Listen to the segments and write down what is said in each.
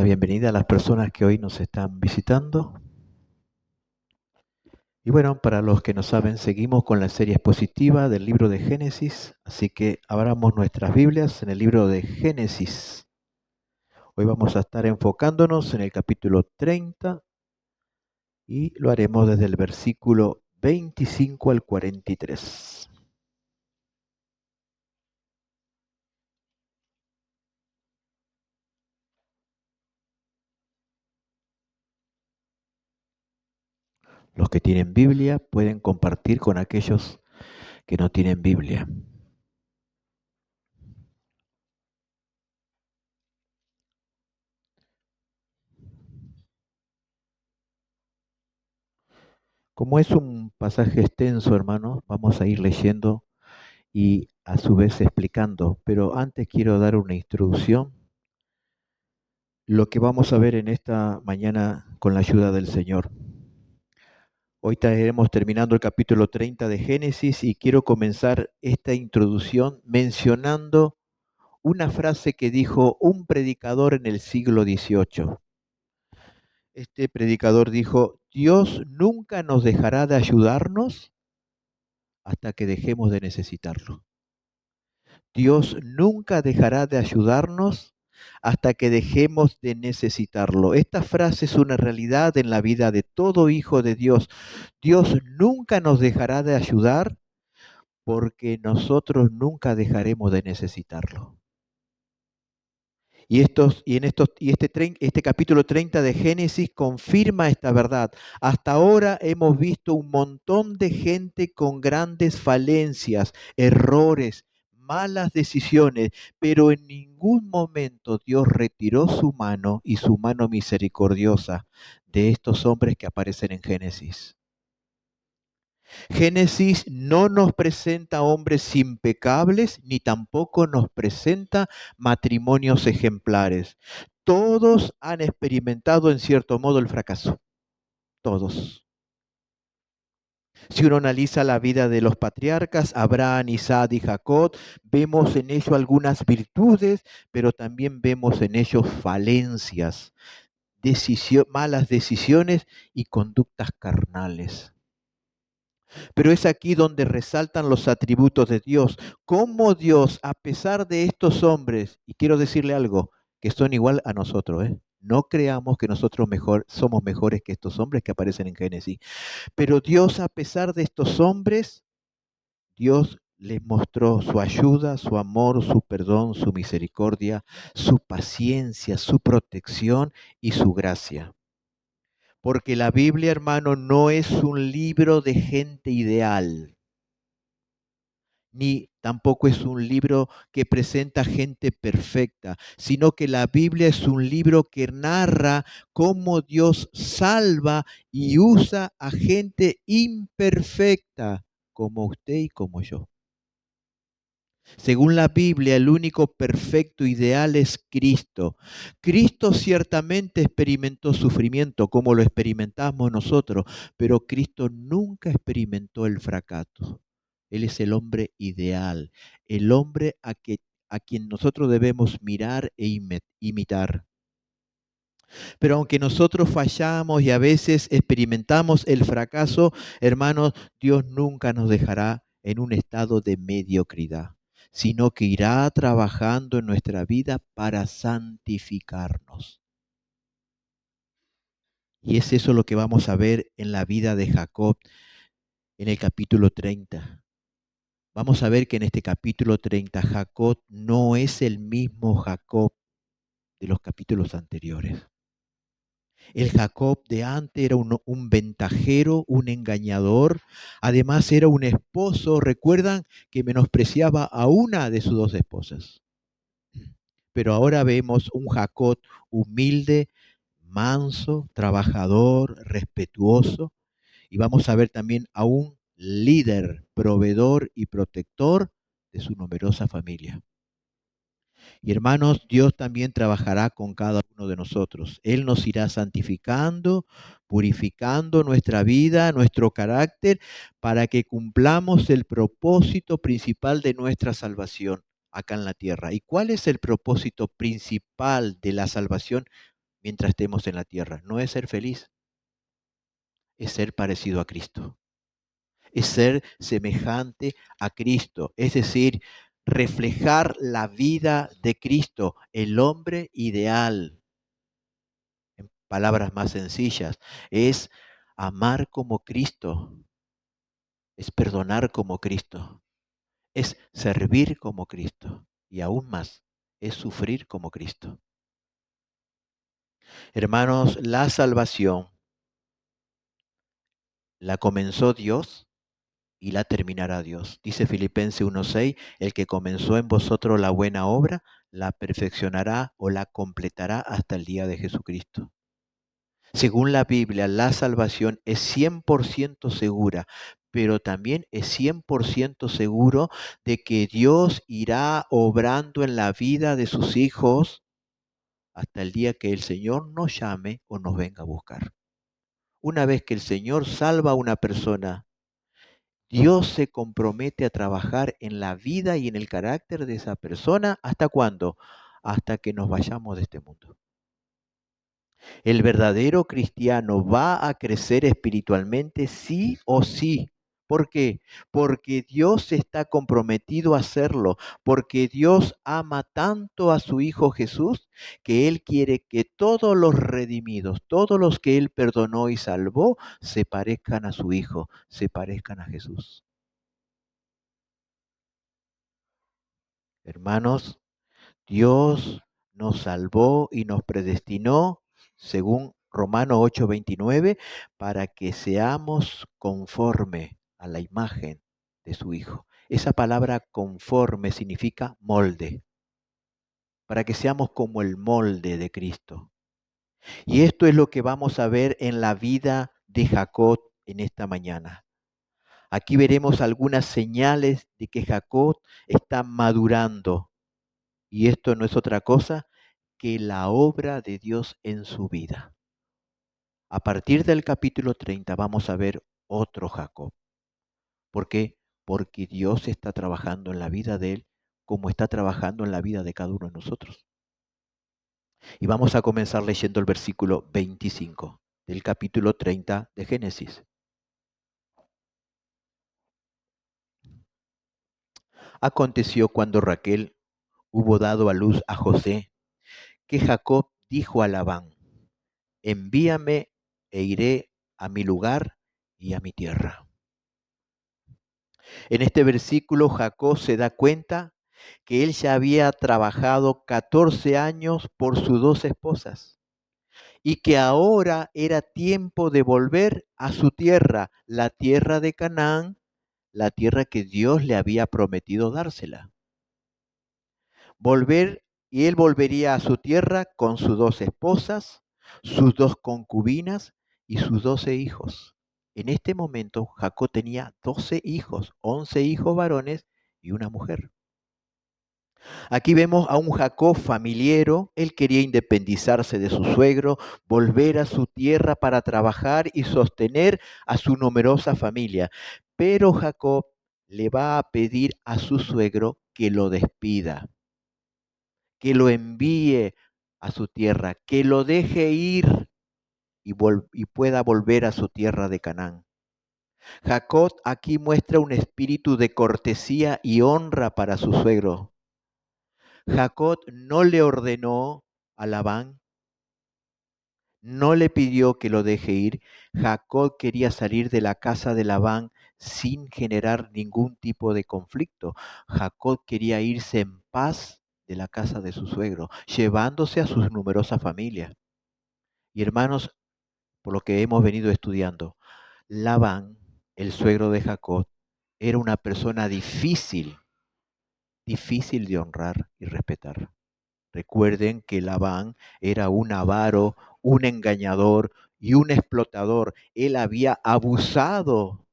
la bienvenida a las personas que hoy nos están visitando. Y bueno, para los que no saben, seguimos con la serie expositiva del libro de Génesis, así que abramos nuestras Biblias en el libro de Génesis. Hoy vamos a estar enfocándonos en el capítulo 30 y lo haremos desde el versículo 25 al 43. Los que tienen Biblia pueden compartir con aquellos que no tienen Biblia. Como es un pasaje extenso, hermanos, vamos a ir leyendo y a su vez explicando, pero antes quiero dar una introducción. Lo que vamos a ver en esta mañana con la ayuda del Señor. Hoy estaremos terminando el capítulo 30 de Génesis y quiero comenzar esta introducción mencionando una frase que dijo un predicador en el siglo XVIII. Este predicador dijo: Dios nunca nos dejará de ayudarnos hasta que dejemos de necesitarlo. Dios nunca dejará de ayudarnos hasta que dejemos de necesitarlo. Esta frase es una realidad en la vida de todo hijo de Dios. Dios nunca nos dejará de ayudar porque nosotros nunca dejaremos de necesitarlo. Este capítulo 30 de Génesis confirma esta verdad. Hasta ahora hemos visto un montón de gente con grandes falencias, errores, malas decisiones, pero en ningún momento Dios retiró su mano y su mano misericordiosa de estos hombres que aparecen en Génesis. Génesis no nos presenta hombres impecables, ni tampoco nos presenta matrimonios ejemplares. Todos han experimentado en cierto modo el fracaso. Todos. Si uno analiza la vida de los patriarcas, Abraham, Isaac y Jacob, vemos en ellos algunas virtudes, pero también vemos en ellos falencias, malas decisiones y conductas carnales. Pero es aquí donde resaltan los atributos de Dios. Cómo Dios, a pesar de estos hombres, y quiero decirle algo, que son igual a nosotros, no creamos que nosotros somos mejores que estos hombres que aparecen en Génesis. Pero Dios, a pesar de estos hombres, Dios les mostró su ayuda, su amor, su perdón, su misericordia, su paciencia, su protección y su gracia. Porque la Biblia, hermano, no es un libro de gente ideal, ni tampoco es un libro que presenta gente perfecta, sino que la Biblia es un libro que narra cómo Dios salva y usa a gente imperfecta, como usted y como yo. Según la Biblia, el único perfecto ideal es Cristo. Cristo ciertamente experimentó sufrimiento como lo experimentamos nosotros, pero Cristo nunca experimentó el fracaso. Él es el hombre ideal, el hombre a quien nosotros debemos mirar e imitar. Pero aunque nosotros fallamos y a veces experimentamos el fracaso, hermanos, Dios nunca nos dejará en un estado de mediocridad, sino que irá trabajando en nuestra vida para santificarnos. Y es eso lo que vamos a ver en la vida de Jacob en el capítulo 30. Vamos a ver que en este capítulo 30 Jacob no es el mismo Jacob de los capítulos anteriores. El Jacob de antes era un ventajero, un engañador, además era un esposo, recuerdan que menospreciaba a una de sus dos esposas. Pero ahora vemos un Jacob humilde, manso, trabajador, respetuoso, y vamos a ver también a un líder, proveedor y protector de su numerosa familia. Y hermanos, Dios también trabajará con cada uno de nosotros. Él nos irá santificando, purificando nuestra vida, nuestro carácter, para que cumplamos el propósito principal de nuestra salvación acá en la tierra. ¿Y cuál es el propósito principal de la salvación? mientras estemos en la tierra. No es ser feliz, es ser parecido a Cristo. Es ser semejante a Cristo, es decir, reflejar la vida de Cristo, el hombre ideal. En palabras más sencillas, es amar como Cristo, es perdonar como Cristo, es servir como Cristo y aún más, es sufrir como Cristo. Hermanos, la salvación la comenzó Dios y la terminará Dios. Dice Filipenses 1:6, el que comenzó en vosotros la buena obra, la perfeccionará o la completará hasta el día de Jesucristo. Según la Biblia, la salvación es 100% segura, pero también es 100% seguro de que Dios irá obrando en la vida de sus hijos hasta el día que el Señor nos llame o nos venga a buscar. Una vez que el Señor salva a una persona, Dios se compromete a trabajar en la vida y en el carácter de esa persona. ¿Hasta cuándo? Hasta que nos vayamos de este mundo. El verdadero cristiano va a crecer espiritualmente sí o sí. ¿Por qué? Porque Dios está comprometido a hacerlo, porque Dios ama tanto a su Hijo Jesús que Él quiere que todos los redimidos, todos los que Él perdonó y salvó, se parezcan a su Hijo, se parezcan a Jesús. Hermanos, Dios nos salvó y nos predestinó, según Romanos 8:29, para que seamos conforme a la imagen de su Hijo. Esa palabra conforme significa molde, para que seamos como el molde de Cristo. Y esto es lo que vamos a ver en la vida de Jacob en esta mañana. Aquí veremos algunas señales de que Jacob está madurando. Y esto no es otra cosa que la obra de Dios en su vida. A partir del capítulo 30 vamos a ver otro Jacob. ¿Por qué? Porque Dios está trabajando en la vida de él como está trabajando en la vida de cada uno de nosotros. Y vamos a comenzar leyendo el versículo 25 del capítulo 30 de Génesis. Aconteció cuando Raquel hubo dado a luz a José, que Jacob dijo a Labán: envíame e iré a mi lugar y a mi tierra. En este versículo Jacob se da cuenta que él ya había trabajado 14 años por sus dos esposas y que ahora era tiempo de volver a su tierra, la tierra de Canaán, la tierra que Dios le había prometido dársela. Volver, y él volvería a su tierra con sus dos esposas, sus dos concubinas y sus 12 hijos. En este momento Jacob tenía 12 hijos, 11 hijos varones y una mujer. Aquí vemos a un Jacob familiero. Él quería independizarse de su suegro, volver a su tierra para trabajar y sostener a su numerosa familia. Pero Jacob le va a pedir a su suegro que lo despida, que lo envíe a su tierra, que lo deje ir y pueda volver a su tierra de Canaán. Jacob aquí muestra un espíritu de cortesía y honra para su suegro. Jacob no le ordenó a Labán, no le pidió que lo deje ir. Jacob quería salir de la casa de Labán sin generar ningún tipo de conflicto. Jacob quería irse en paz de la casa de su suegro, llevándose a su numerosa familia. Y hermanos, por lo que hemos venido estudiando, Labán, el suegro de Jacob, era una persona difícil de honrar y respetar. Recuerden que Labán era un avaro, un engañador y un explotador. Él había abusado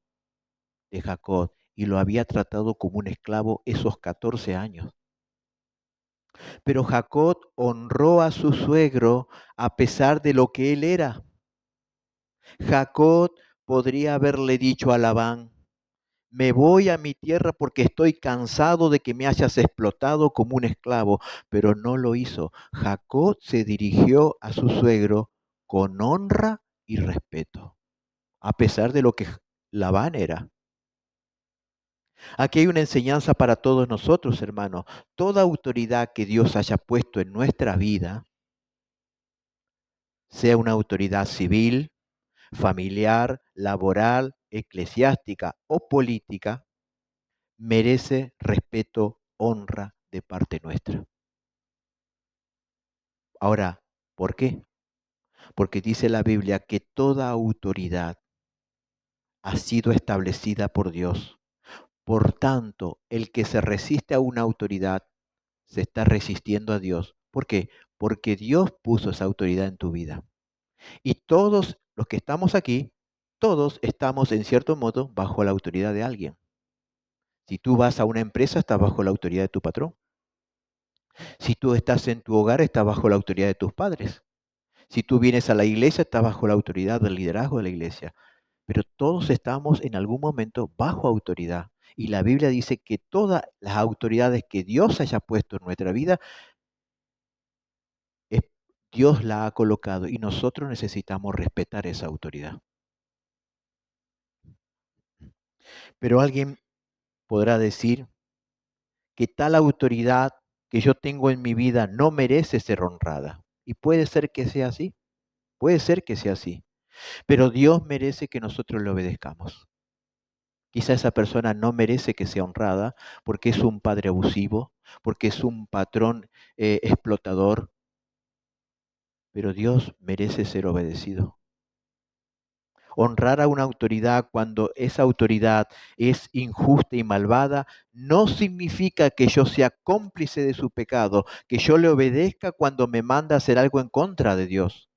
de Jacob y lo había tratado como un esclavo esos 14 años. Pero Jacob honró a su suegro a pesar de lo que él era. Jacob podría haberle dicho a Labán: Me voy a mi tierra porque estoy cansado de que me hayas explotado como un esclavo. Pero no lo hizo. Jacob se dirigió a su suegro con honra y respeto, a pesar de lo que Labán era. Aquí hay una enseñanza para todos nosotros, hermanos. Toda autoridad que Dios haya puesto en nuestra vida, sea una autoridad civil, familiar, laboral, eclesiástica o política, merece respeto, honra de parte nuestra. Ahora, ¿por qué? Porque dice la Biblia que toda autoridad ha sido establecida por Dios. Por tanto, el que se resiste a una autoridad se está resistiendo a Dios. ¿Por qué? Porque Dios puso esa autoridad en tu vida. Y todos los que estamos aquí, todos estamos en cierto modo bajo la autoridad de alguien. Si tú vas a una empresa, estás bajo la autoridad de tu patrón. Si tú estás en tu hogar, estás bajo la autoridad de tus padres. Si tú vienes a la iglesia, estás bajo la autoridad del liderazgo de la iglesia. Pero todos estamos en algún momento bajo autoridad. Y la Biblia dice que todas las autoridades que Dios haya puesto en nuestra vida, es- Dios la ha colocado y nosotros necesitamos respetar esa autoridad. Pero alguien podrá decir que tal autoridad que yo tengo en mi vida no merece ser honrada. Y puede ser que sea así, puede ser que sea así. Pero Dios merece que nosotros le obedezcamos. Quizá esa persona no merece que sea honrada porque es un padre abusivo, porque es un patrón explotador, pero Dios merece ser obedecido. Honrar a una autoridad cuando esa autoridad es injusta y malvada no significa que yo sea cómplice de su pecado, que yo le obedezca cuando me manda a hacer algo en contra de Dios.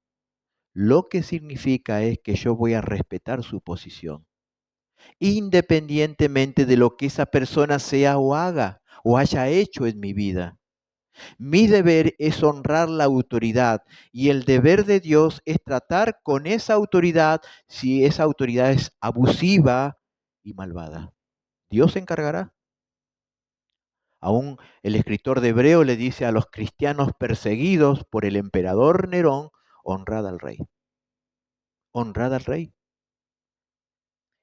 Lo que significa es que yo voy a respetar su posición, independientemente de lo que esa persona sea o haga o haya hecho en mi vida. Mi deber es honrar la autoridad y el deber de Dios es tratar con esa autoridad si esa autoridad es abusiva y malvada. Dios se encargará. Aún el escritor de Hebreo le dice a los cristianos perseguidos por el emperador Nerón, honrad al rey, honrad al rey.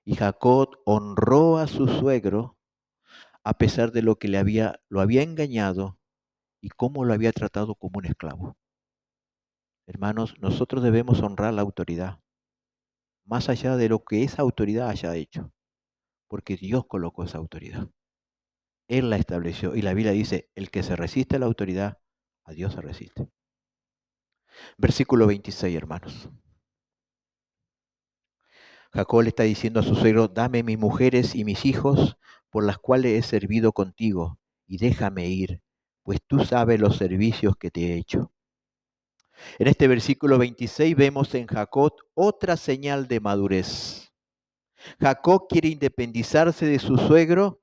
Y Jacob honró a su suegro a pesar de lo que lo había engañado y cómo lo había tratado como un esclavo. Hermanos, nosotros debemos honrar la autoridad, más allá de lo que esa autoridad haya hecho, porque Dios colocó esa autoridad. Él la estableció y la Biblia dice, el que se resiste a la autoridad, a Dios se resiste. Versículo 26, hermanos. Jacob le está diciendo a su suegro, dame mis mujeres y mis hijos por las cuales he servido contigo y déjame ir, pues tú sabes los servicios que te he hecho. En este versículo 26 vemos en Jacob otra señal de madurez. Jacob quiere independizarse de su suegro,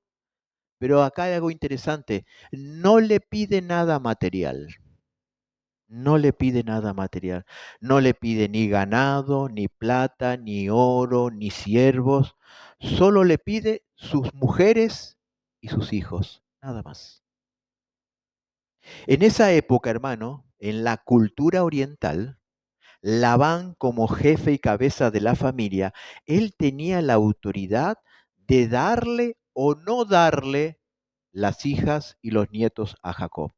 pero acá hay algo interesante. No le pide nada material. No le pide nada material. No le pide ni ganado, ni plata, ni oro, ni siervos. Solo le pide sus mujeres y sus hijos. Nada más. En esa época, hermano, en la cultura oriental, Labán, como jefe y cabeza de la familia, él tenía la autoridad de darle o no darle las hijas y los nietos a Jacob,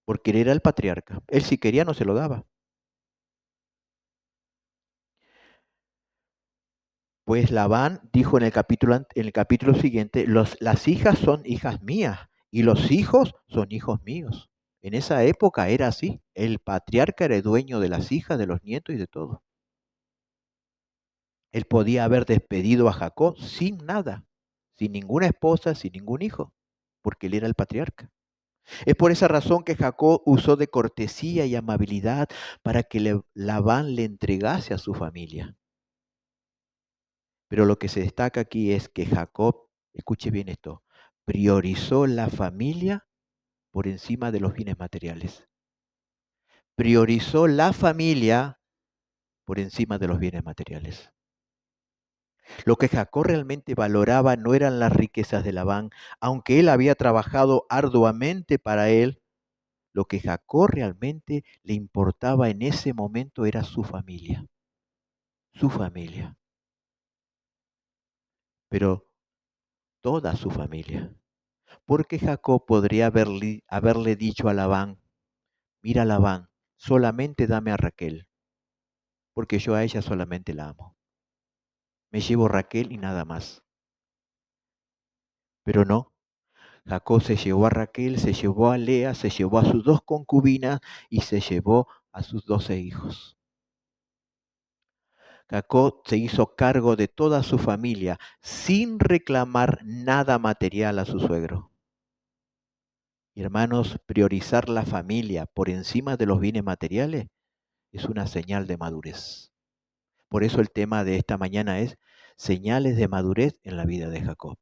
porque él era el patriarca. Él si quería no se lo daba. Pues Labán dijo en el en el capítulo siguiente, las hijas son hijas mías y los hijos son hijos míos. En esa época era así. El patriarca era el dueño de las hijas, de los nietos y de todo. Él podía haber despedido a Jacob sin nada, sin ninguna esposa, sin ningún hijo, porque él era el patriarca. Es por esa razón que Jacob usó de cortesía y amabilidad para que Labán le entregase a su familia. Pero lo que se destaca aquí es que Jacob, escuche bien esto, priorizó la familia por encima de los bienes materiales. Priorizó la familia por encima de los bienes materiales. Lo que Jacob realmente valoraba no eran las riquezas de Labán, aunque él había trabajado arduamente para él. Lo que Jacob realmente le importaba en ese momento era su familia, su familia, pero toda su familia. Porque Jacob podría haberle dicho a Labán, mira Labán, solamente dame a Raquel, porque yo a ella solamente la amo. Me llevo Raquel y nada más. Pero no, Jacob se llevó a Raquel, se llevó a Lea, se llevó a sus dos concubinas y se llevó a sus 12 hijos. Jacob se hizo cargo de toda su familia sin reclamar nada material a su suegro. Y hermanos, priorizar la familia por encima de los bienes materiales es una señal de madurez. Por eso el tema de esta mañana es señales de madurez en la vida de Jacob.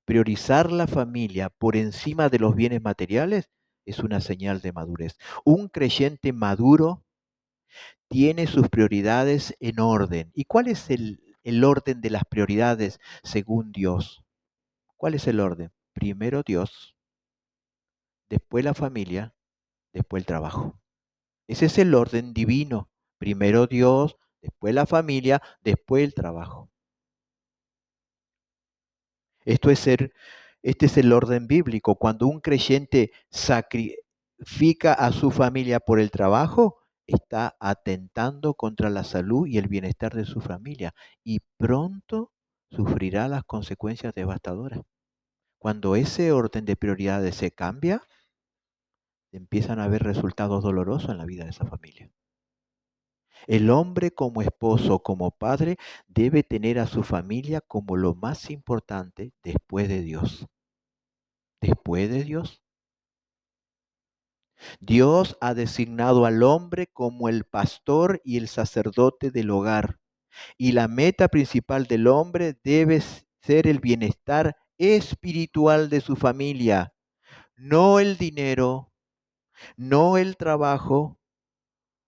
Priorizar la familia por encima de los bienes materiales es una señal de madurez. Un creyente maduro tiene sus prioridades en orden. ¿Y cuál es el orden de las prioridades según Dios? ¿Cuál es el orden? Primero Dios, después la familia, después el trabajo. Ese es el orden divino. Primero Dios, después la familia, después el trabajo. Esto es este es el orden bíblico. Cuando un creyente sacrifica a su familia por el trabajo, está atentando contra la salud y el bienestar de su familia y pronto sufrirá las consecuencias devastadoras. Cuando ese orden de prioridades se cambia, empiezan a haber resultados dolorosos en la vida de esa familia. El hombre como esposo, como padre, debe tener a su familia como lo más importante después de Dios. Después de Dios. Dios ha designado al hombre como el pastor y el sacerdote del hogar. Y la meta principal del hombre debe ser el bienestar espiritual de su familia, no el dinero, no el trabajo,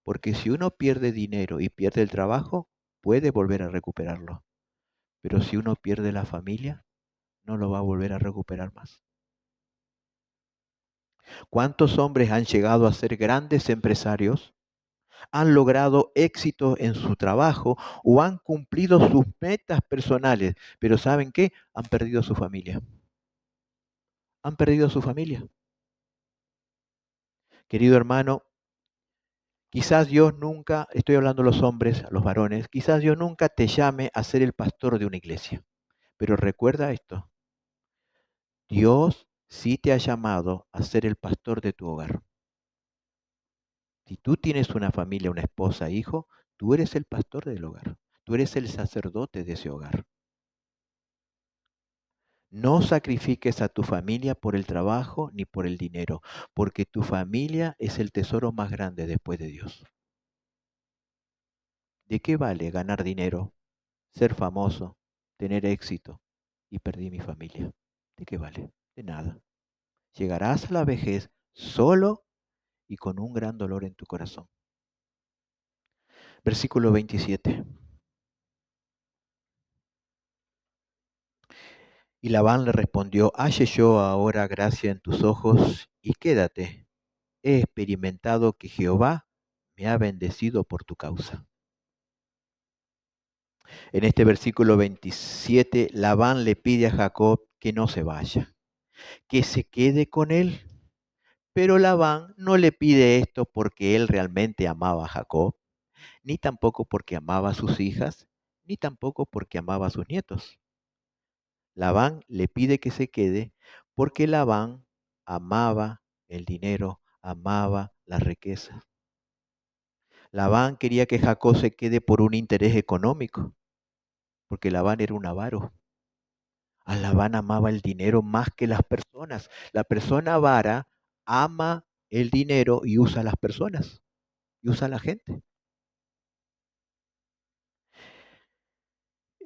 porque si uno pierde dinero y pierde el trabajo, puede volver a recuperarlo. Pero si uno pierde la familia, no lo va a volver a recuperar más. ¿Cuántos hombres han llegado a ser grandes empresarios? Han logrado éxito en su trabajo o han cumplido sus metas personales, pero ¿saben qué? Han perdido su familia. Han perdido su familia. Querido hermano, quizás Dios nunca, estoy hablando a los hombres, a los varones, quizás Dios nunca te llame a ser el pastor de una iglesia. Pero recuerda esto, Dios sí te ha llamado a ser el pastor de tu hogar. Si tú tienes una familia, una esposa, hijo, tú eres el pastor del hogar. Tú eres el sacerdote de ese hogar. No sacrifiques a tu familia por el trabajo ni por el dinero, porque tu familia es el tesoro más grande después de Dios. ¿De qué vale ganar dinero, ser famoso, tener éxito y perdí mi familia? ¿De qué vale? De nada. Llegarás a la vejez solo y con un gran dolor en tu corazón. Versículo 27. Y Labán le respondió, halle yo ahora gracia en tus ojos y quédate. He experimentado que Jehová me ha bendecido por tu causa. En este versículo 27, Labán le pide a Jacob que no se vaya, que se quede con él. Pero Labán no le pide esto porque él realmente amaba a Jacob, ni tampoco porque amaba a sus hijas, ni tampoco porque amaba a sus nietos. Labán le pide que se quede porque Labán amaba el dinero, amaba las riquezas. Labán quería que Jacob se quede por un interés económico, porque Labán era un avaro. A Labán amaba el dinero más que las personas. La persona avara ama el dinero y usa a las personas, y usa a la gente.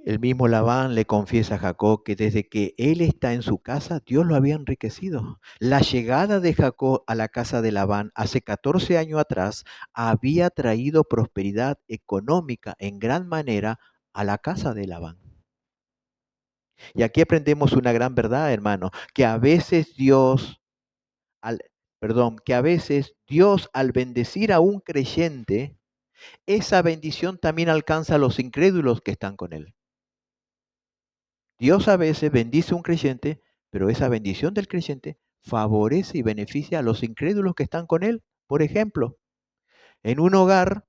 El mismo Labán le confiesa a Jacob que desde que él está en su casa, Dios lo había enriquecido. La llegada de Jacob a la casa de Labán hace 14 años atrás había traído prosperidad económica en gran manera a la casa de Labán. Y aquí aprendemos una gran verdad, hermano, que a veces al, que a veces Dios al bendecir a un creyente, esa bendición también alcanza a los incrédulos que están con él. Dios a veces bendice a un creyente, pero esa bendición del creyente favorece y beneficia a los incrédulos que están con él. Por ejemplo, en un hogar,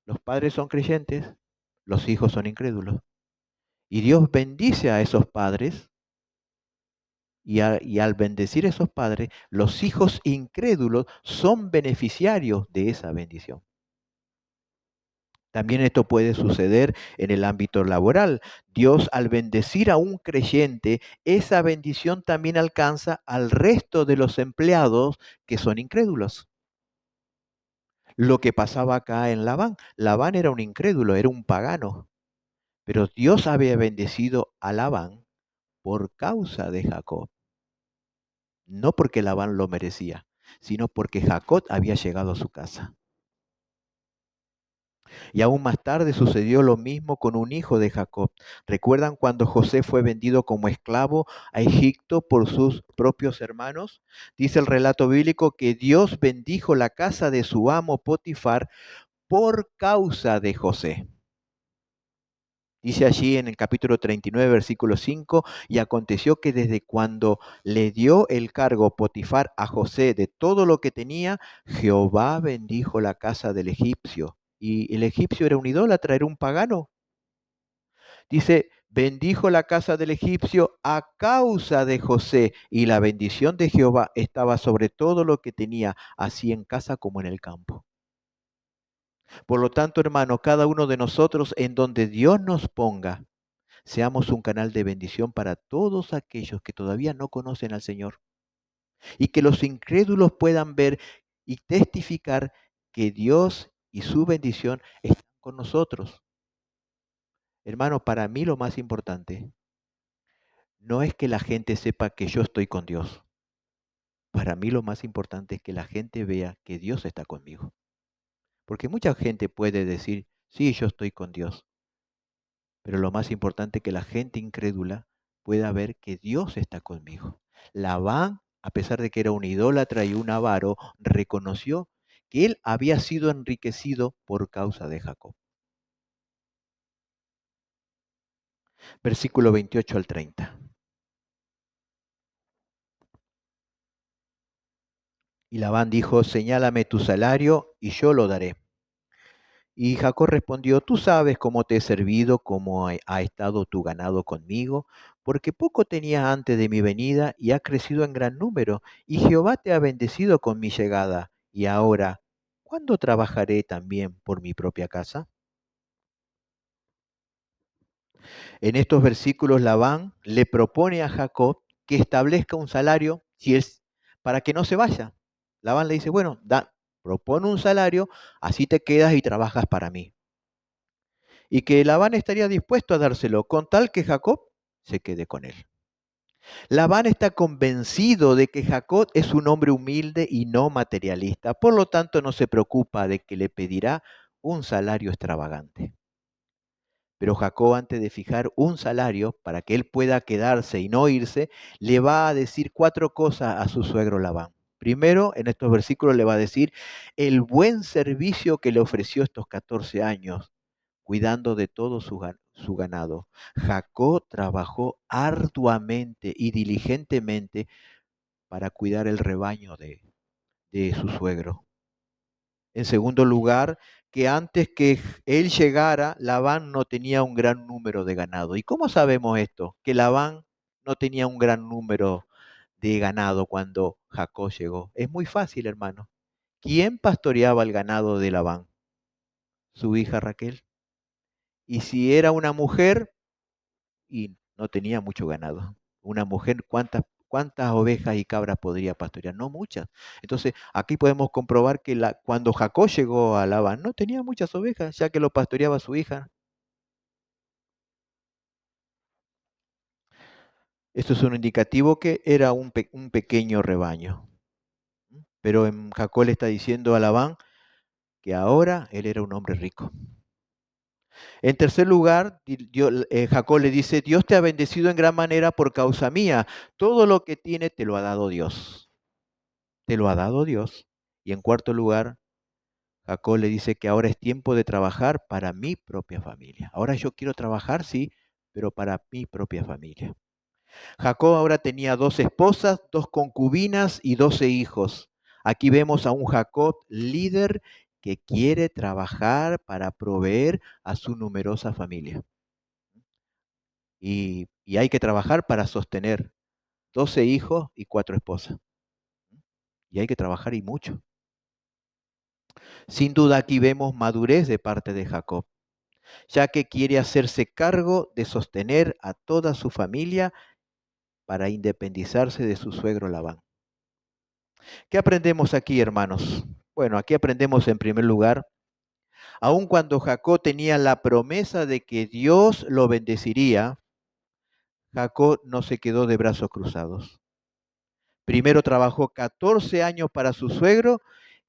los padres son creyentes, los hijos son incrédulos. Y Dios bendice a esos padres y al bendecir a esos padres, los hijos incrédulos son beneficiarios de esa bendición. También esto puede suceder en el ámbito laboral. Dios al bendecir a un creyente, esa bendición también alcanza al resto de los empleados que son incrédulos. Lo que pasaba acá en Labán. Labán era un incrédulo, era un pagano. Pero Dios había bendecido a Labán por causa de Jacob. No porque Labán lo merecía, sino porque Jacob había llegado a su casa. Y aún más tarde sucedió lo mismo con un hijo de Jacob. ¿Recuerdan cuando José fue vendido como esclavo a Egipto por sus propios hermanos? Dice el relato bíblico que Dios bendijo la casa de su amo Potifar por causa de José. Dice allí en el capítulo 39, versículo 5, y aconteció que desde cuando le dio el cargo Potifar a José de todo lo que tenía, Jehová bendijo la casa del egipcio. Y el egipcio era un idólatra, era un pagano. Dice, bendijo la casa del egipcio a causa de José, y la bendición de Jehová estaba sobre todo lo que tenía, así en casa como en el campo. Por lo tanto, hermano, cada uno de nosotros en donde Dios nos ponga, seamos un canal de bendición para todos aquellos que todavía no conocen al Señor y que los incrédulos puedan ver y testificar que Dios y su bendición están con nosotros. Hermano, para mí lo más importante no es que la gente sepa que yo estoy con Dios. Para mí lo más importante es que la gente vea que Dios está conmigo. Porque mucha gente puede decir, sí, yo estoy con Dios. Pero lo más importante es que la gente incrédula pueda ver que Dios está conmigo. Labán, a pesar de que era un idólatra y un avaro, reconoció que él había sido enriquecido por causa de Jacob. Versículo 28 al 30. Y Labán dijo, señálame tu salario y yo lo daré. Y Jacob respondió, tú sabes cómo te he servido, cómo ha estado tu ganado conmigo, porque poco tenía antes de mi venida y ha crecido en gran número, y Jehová te ha bendecido con mi llegada. Y ahora, ¿cuándo trabajaré también por mi propia casa? En estos versículos Labán le propone a Jacob que establezca un salario si es, para que no se vaya. Labán le dice, bueno, propone un salario, así te quedas y trabajas para mí. Y que Labán estaría dispuesto a dárselo con tal que Jacob se quede con él. Labán está convencido de que Jacob es un hombre humilde y no materialista, por lo tanto no se preocupa de que le pedirá un salario extravagante. Pero Jacob, antes de fijar un salario para que él pueda quedarse y no irse, le va a decir cuatro cosas a su suegro Labán. Primero, en estos versículos le va a decir el buen servicio que le ofreció estos 14 años cuidando de todo su ganado. Jacob trabajó arduamente y diligentemente para cuidar el rebaño de su suegro. En segundo lugar, que antes que él llegara, Labán no tenía un gran número de ganado. ¿Y cómo sabemos esto? Que Labán no tenía un gran número de ganado cuando Jacob llegó. Es muy fácil, hermano. ¿Quién pastoreaba el ganado de Labán? Su hija Raquel. Y si era una mujer, y no tenía mucho ganado. Una mujer, ¿cuántas ovejas y cabras podría pastorear? No muchas. Entonces, aquí podemos comprobar que cuando Jacob llegó a Labán, no tenía muchas ovejas, ya que lo pastoreaba su hija. Esto es un indicativo que era un pequeño rebaño. Pero en Jacob le está diciendo a Labán que ahora él era un hombre rico. En tercer lugar, Jacob le dice, Dios te ha bendecido en gran manera por causa mía. Todo lo que tiene te lo ha dado Dios. Te lo ha dado Dios. Y en cuarto lugar, Jacob le dice que ahora es tiempo de trabajar para mi propia familia. Ahora yo quiero trabajar, sí, pero para mi propia familia. Jacob ahora tenía dos esposas, dos concubinas y 12 hijos. Aquí vemos a un Jacob líder que quiere trabajar para proveer a su numerosa familia. Y hay que trabajar para sostener 12 hijos y 4 esposas. Y hay que trabajar y mucho. Sin duda aquí vemos madurez de parte de Jacob, ya que quiere hacerse cargo de sostener a toda su familia para independizarse de su suegro Labán. ¿Qué aprendemos aquí, hermanos? Bueno, aquí aprendemos en primer lugar, aun cuando Jacob tenía la promesa de que Dios lo bendeciría, Jacob no se quedó de brazos cruzados. Primero trabajó 14 años para su suegro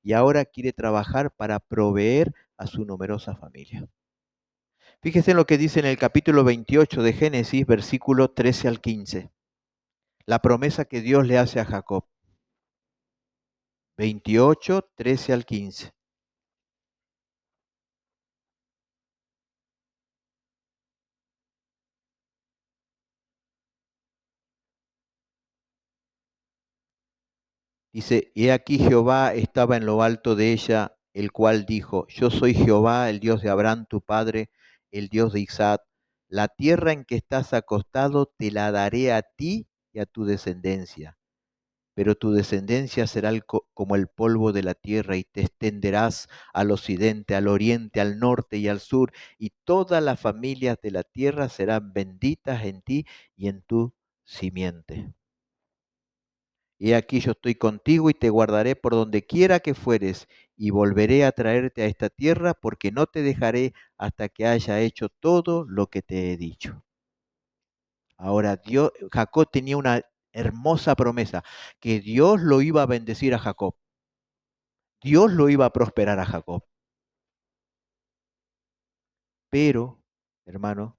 y ahora quiere trabajar para proveer a su numerosa familia. Fíjese en lo que dice en el capítulo 28 de Génesis, versículo 13 al 15. La promesa que Dios le hace a Jacob. 28, 13 al 15. Dice, he aquí Jehová estaba en lo alto de ella, el cual dijo, yo soy Jehová, el Dios de Abraham, tu padre, el Dios de Isaac. La tierra en que estás acostado te la daré a ti y a tu descendencia. Pero tu descendencia será como el polvo de la tierra y te extenderás al occidente, al oriente, al norte y al sur, y todas las familias de la tierra serán benditas en ti y en tu simiente. He aquí yo estoy contigo y te guardaré por donde quiera que fueres, y volveré a traerte a esta tierra, porque no te dejaré hasta que haya hecho todo lo que te he dicho. Ahora, Jacob tenía una hermosa promesa, que Dios lo iba a bendecir a Jacob. Dios lo iba a prosperar a Jacob. Pero, hermano,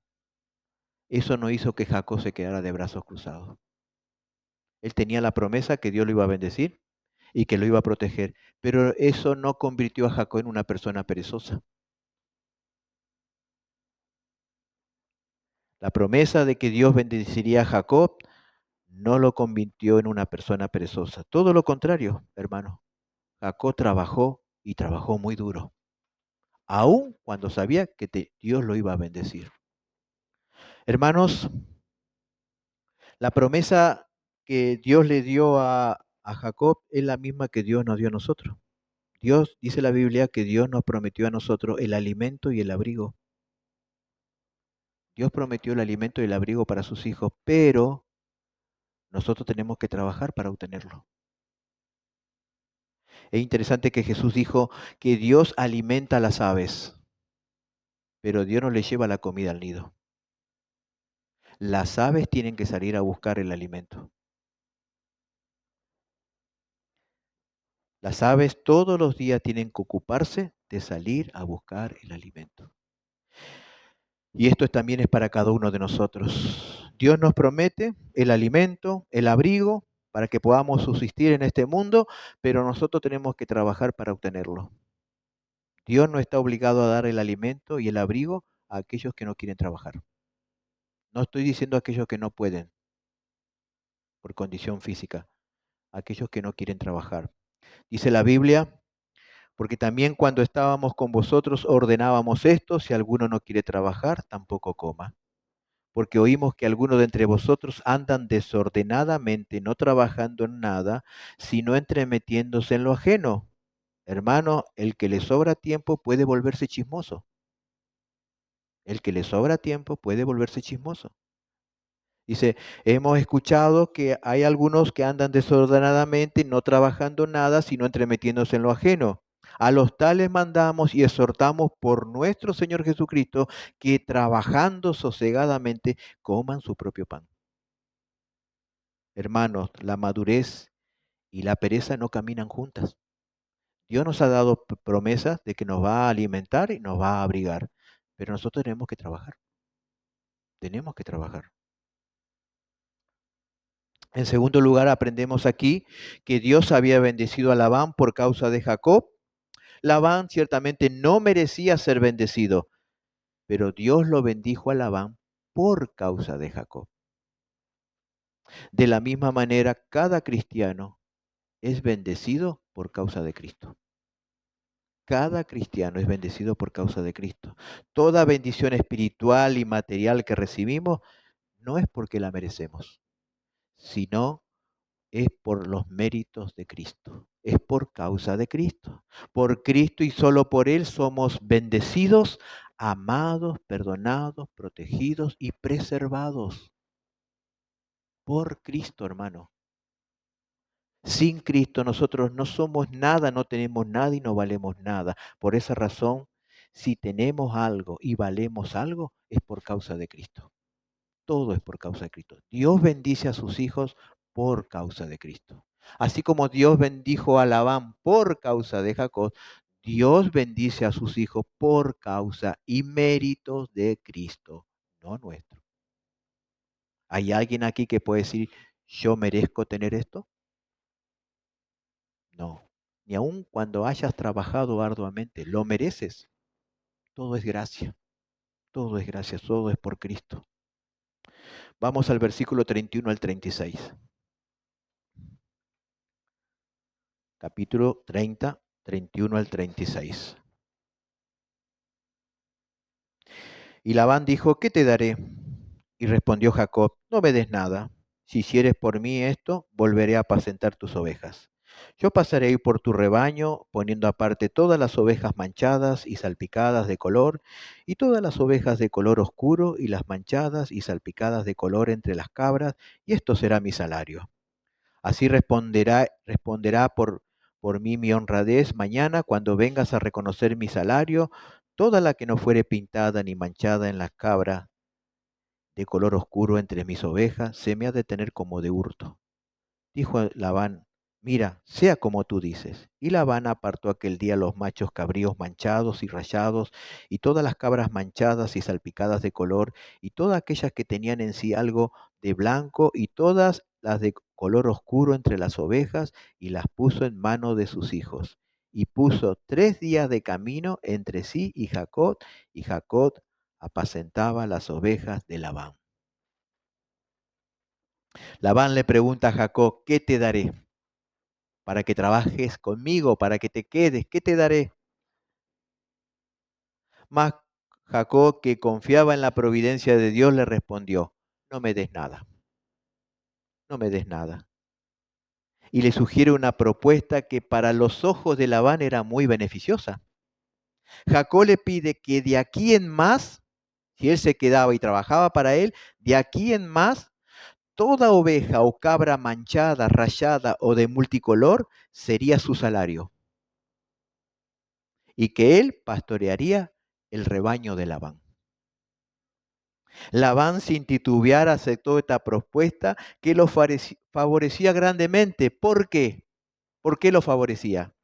eso no hizo que Jacob se quedara de brazos cruzados. Él tenía la promesa que Dios lo iba a bendecir y que lo iba a proteger, pero eso no convirtió a Jacob en una persona perezosa. La promesa de que Dios bendeciría a Jacob no lo convirtió en una persona perezosa. Todo lo contrario, hermano. Jacob trabajó y trabajó muy duro, aun cuando sabía que Dios lo iba a bendecir. Hermanos, la promesa que Dios le dio a Jacob es la misma que Dios nos dio a nosotros. Dios, dice la Biblia, que Dios nos prometió a nosotros el alimento y el abrigo. Dios prometió el alimento y el abrigo para sus hijos, pero nosotros tenemos que trabajar para obtenerlo. Es interesante que Jesús dijo que Dios alimenta a las aves, pero Dios no le lleva la comida al nido. Las aves tienen que salir a buscar el alimento. Las aves todos los días tienen que ocuparse de salir a buscar el alimento. Y esto también es para cada uno de nosotros. Dios nos promete el alimento, el abrigo, para que podamos subsistir en este mundo, pero nosotros tenemos que trabajar para obtenerlo. Dios no está obligado a dar el alimento y el abrigo a aquellos que no quieren trabajar. No estoy diciendo a aquellos que no pueden por condición física, a aquellos que no quieren trabajar. Dice la Biblia, porque también cuando estábamos con vosotros ordenábamos esto, si alguno no quiere trabajar, tampoco coma. Porque oímos que algunos de entre vosotros andan desordenadamente, no trabajando en nada, sino entremetiéndose en lo ajeno. Hermano, el que le sobra tiempo puede volverse chismoso. El que le sobra tiempo puede volverse chismoso. Dice, hemos escuchado que hay algunos que andan desordenadamente, no trabajando nada, sino entremetiéndose en lo ajeno. A los tales mandamos y exhortamos por nuestro Señor Jesucristo que trabajando sosegadamente coman su propio pan. Hermanos, la madurez y la pereza no caminan juntas. Dios nos ha dado promesas de que nos va a alimentar y nos va a abrigar, Pero nosotros tenemos que trabajar, tenemos que trabajar. En segundo lugar, aprendemos aquí que Dios había bendecido a Labán por causa de Jacob. Labán ciertamente no merecía ser bendecido, pero Dios lo bendijo a Labán por causa de Jacob. De la misma manera, cada cristiano es bendecido por causa de Cristo. Cada cristiano es bendecido por causa de Cristo. Toda bendición espiritual y material que recibimos no es porque la merecemos, sino es por los méritos de Cristo. Es por causa de Cristo. Por Cristo y solo por Él somos bendecidos, amados, perdonados, protegidos y preservados. Por Cristo, hermano. Sin Cristo nosotros no somos nada, no tenemos nada y no valemos nada. Por esa razón, si tenemos algo y valemos algo, es por causa de Cristo. Todo es por causa de Cristo. Dios bendice a sus hijos por causa de Cristo. Así como Dios bendijo a Labán por causa de Jacob, Dios bendice a sus hijos por causa y méritos de Cristo, no nuestro. ¿Hay alguien aquí que puede decir, yo merezco tener esto? No. Ni aun cuando hayas trabajado arduamente, lo mereces. Todo es gracia. Todo es gracia. Todo es por Cristo. Vamos al versículo 31 al 36. Capítulo 30, 31 al 36. Y Labán dijo, ¿qué te daré? Y respondió Jacob, no me des nada. Si hicieres por mí esto, volveré a apacentar tus ovejas. Yo pasaré a ir por tu rebaño, poniendo aparte todas las ovejas manchadas y salpicadas de color, y todas las ovejas de color oscuro, y las manchadas y salpicadas de color entre las cabras, y esto será mi salario. Así responderá por mí mi honradez mañana cuando vengas a reconocer mi salario, toda la que no fuere pintada ni manchada en las cabras de color oscuro entre mis ovejas, se me ha de tener como de hurto. Dijo Labán, mira, sea como tú dices. Y Labán apartó aquel día los machos cabríos manchados y rayados, y todas las cabras manchadas y salpicadas de color, y todas aquellas que tenían en sí algo de blanco, y todas las de color oscuro entre las ovejas, y las puso en mano de sus hijos. Y puso 3 días de camino entre sí y Jacob apacentaba las ovejas de Labán. Labán le pregunta a Jacob, ¿qué te daré para que trabajes conmigo, para que te quedes? ¿Qué te daré? Mas Jacob, que confiaba en la providencia de Dios, le respondió, no me des nada, no me des nada. Y le sugiere una propuesta que para los ojos de Labán era muy beneficiosa. Jacob le pide que de aquí en más, si él se quedaba y trabajaba para él, de aquí en más, toda oveja o cabra manchada, rayada o de multicolor sería su salario, y que él pastorearía el rebaño de Labán. Labán sin titubear aceptó esta propuesta que lo favorecía grandemente. ¿Por qué? ¿Por qué lo favorecía?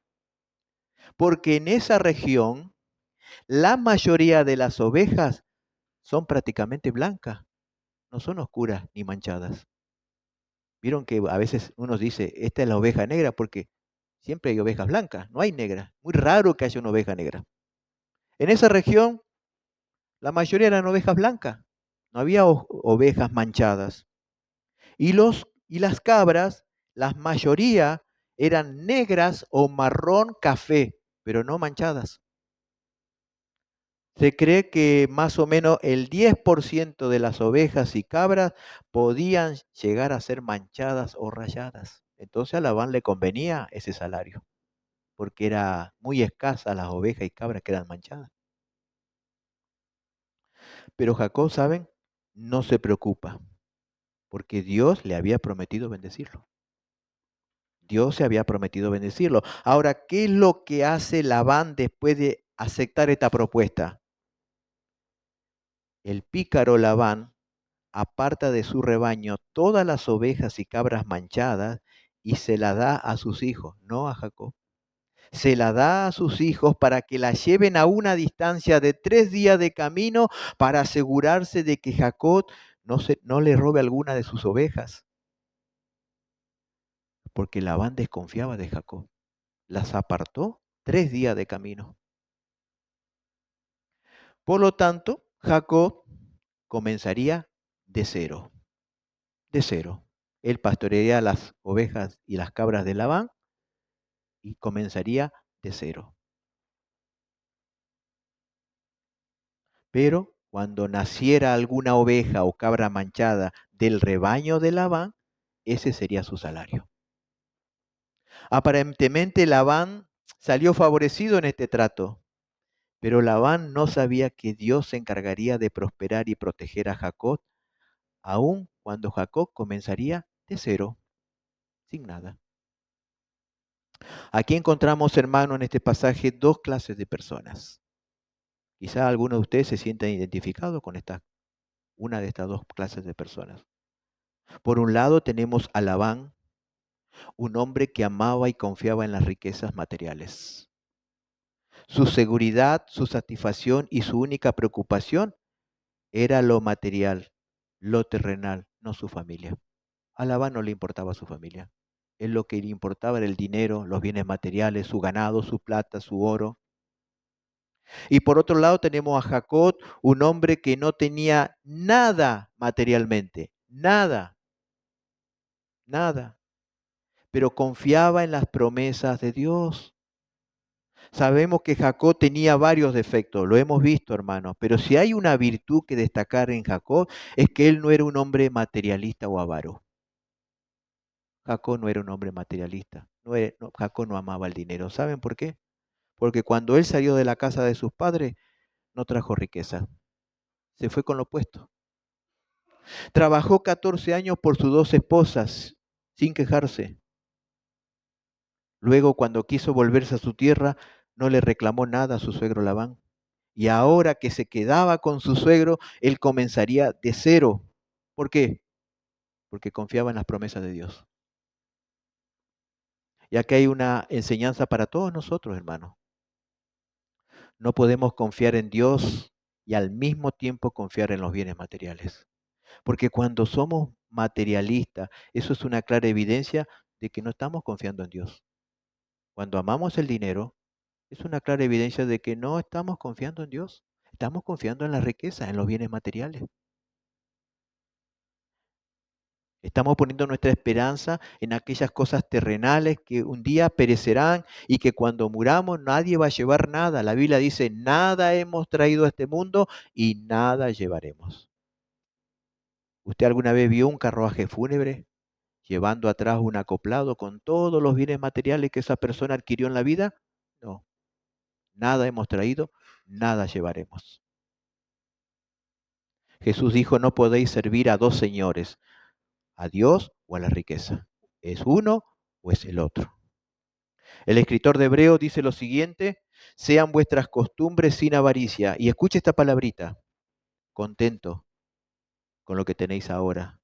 Porque en esa región la mayoría de las ovejas son prácticamente blancas, no son oscuras ni manchadas. Vieron que a veces uno dice, esta es la oveja negra porque siempre hay ovejas blancas, no hay negras. Muy raro que haya una oveja negra. En esa región la mayoría eran ovejas blancas, no había ovejas manchadas. Y las cabras, la mayoría eran negras o marrón café, pero no manchadas. Se cree que más o menos el 10% de las ovejas y cabras podían llegar a ser manchadas o rayadas. Entonces a Labán le convenía ese salario, porque era muy escasa las ovejas y cabras que eran manchadas. Pero Jacob, ¿saben? No se preocupa, porque Dios le había prometido bendecirlo. Dios se había prometido bendecirlo. Ahora, ¿qué es lo que hace Labán después de aceptar esta propuesta? El pícaro Labán aparta de su rebaño todas las ovejas y cabras manchadas y se las da a sus hijos, no a Jacob. Se la da a sus hijos para que la lleven a una distancia de 3 días de camino para asegurarse de que Jacob no le robe alguna de sus ovejas, porque Labán desconfiaba de Jacob. Las apartó 3 días de camino. Por lo tanto, Jacob comenzaría de cero, de cero. Él pastorearía las ovejas y las cabras de Labán y comenzaría de cero. Pero cuando naciera alguna oveja o cabra manchada del rebaño de Labán, ese sería su salario. Aparentemente Labán salió favorecido en este trato, pero Labán no sabía que Dios se encargaría de prosperar y proteger a Jacob, aun cuando Jacob comenzaría de cero, sin nada. Aquí encontramos, hermano, en este pasaje dos clases de personas. Quizá algunos de ustedes se sientan identificados con una de estas dos clases de personas. Por un lado tenemos a Labán, un hombre que amaba y confiaba en las riquezas materiales. Su seguridad, su satisfacción y su única preocupación era lo material, lo terrenal, no su familia. A Labán no le importaba su familia. Él lo que le importaba era el dinero, los bienes materiales, su ganado, su plata, su oro. Y por otro lado tenemos a Jacob, un hombre que no tenía nada materialmente, nada, nada, pero confiaba en las promesas de Dios. Sabemos que Jacob tenía varios defectos, lo hemos visto, hermanos, pero si hay una virtud que destacar en Jacob es que él no era un hombre materialista o avaro. Jacob no era un hombre materialista, Jacob no amaba el dinero. ¿Saben por qué? Porque cuando él salió de la casa de sus padres, no trajo riqueza, se fue con lo opuesto. Trabajó 14 años por sus 2 esposas, sin quejarse. Luego, cuando quiso volverse a su tierra, no le reclamó nada a su suegro Labán. Y ahora que se quedaba con su suegro, él comenzaría de cero. ¿Por qué? Porque confiaba en las promesas de Dios. Y aquí hay una enseñanza para todos nosotros, hermanos. No podemos confiar en Dios y al mismo tiempo confiar en los bienes materiales. Porque cuando somos materialistas, eso es una clara evidencia de que no estamos confiando en Dios. Cuando amamos el dinero, es una clara evidencia de que no estamos confiando en Dios. Estamos confiando en la riqueza, en los bienes materiales. Estamos poniendo nuestra esperanza en aquellas cosas terrenales que un día perecerán y que cuando muramos nadie va a llevar nada. La Biblia dice, nada hemos traído a este mundo y nada llevaremos. ¿Usted alguna vez vio un carruaje fúnebre llevando atrás un acoplado con todos los bienes materiales que esa persona adquirió en la vida? No, nada hemos traído, nada llevaremos. Jesús dijo, no podéis servir a dos señores, a Dios o a la riqueza. ¿Es uno o es el otro? El escritor de Hebreo dice lo siguiente, sean vuestras costumbres sin avaricia. Y escuche esta palabrita, contento con lo que tenéis ahora.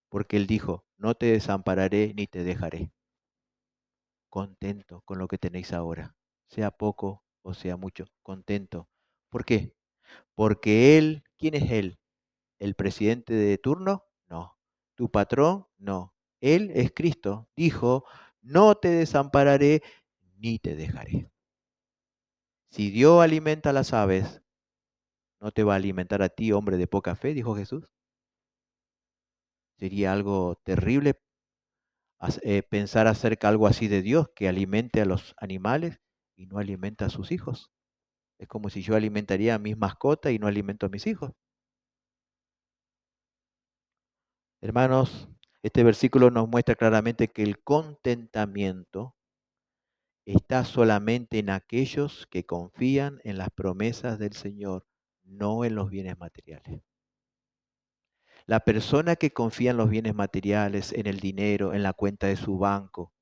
Porque él dijo, no te desampararé ni te dejaré. Contento con lo que tenéis ahora. Sea poco o sea mucho, contento. ¿Por qué? Porque él, ¿quién es él? ¿El presidente de turno? No. ¿Tu patrón? No. Él es Cristo. Dijo, no te desampararé ni te dejaré. Si Dios alimenta a las aves, ¿no te va a alimentar a ti, hombre de poca fe? Dijo Jesús. Sería algo terrible pensar acerca algo así de Dios, que alimente a los animales y no alimenta a sus hijos. Es como si yo alimentaría a mis mascotas y no alimento a mis hijos. Hermanos, este versículo nos muestra claramente que el contentamiento está solamente en aquellos que confían en las promesas del Señor, no en los bienes materiales. La persona que confía en los bienes materiales, en el dinero, en la cuenta de su banco,